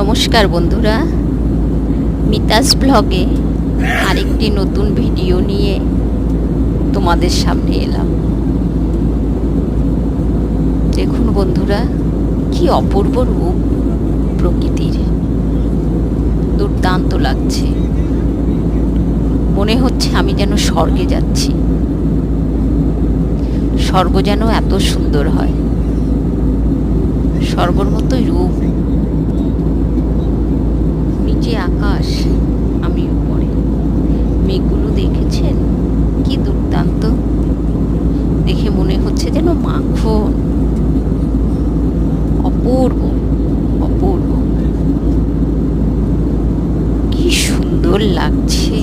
নমস্কার বন্ধুরা, মিতাস ব্লগে আরেকটি নতুন ভিডিও নিয়ে তোমাদের সামনে এলাম। দেখুন বন্ধুরা, কি অপূর্ব রূপ প্রকৃতির, দুর্দান্ত লাগছে। মনে হচ্ছে আমি যেন স্বর্গে যাচ্ছি। স্বর্গ যেন এত সুন্দর হয়, স্বর্গর মতোই রূপ। নিচে আকাশ, আমি উপরে। মেঘগুলো দেখেছেন কি দুর্দান্ত, দেখে মনে হচ্ছে যেন মাখন। অপূর্ব অপূর্ব, কি সুন্দর লাগছে।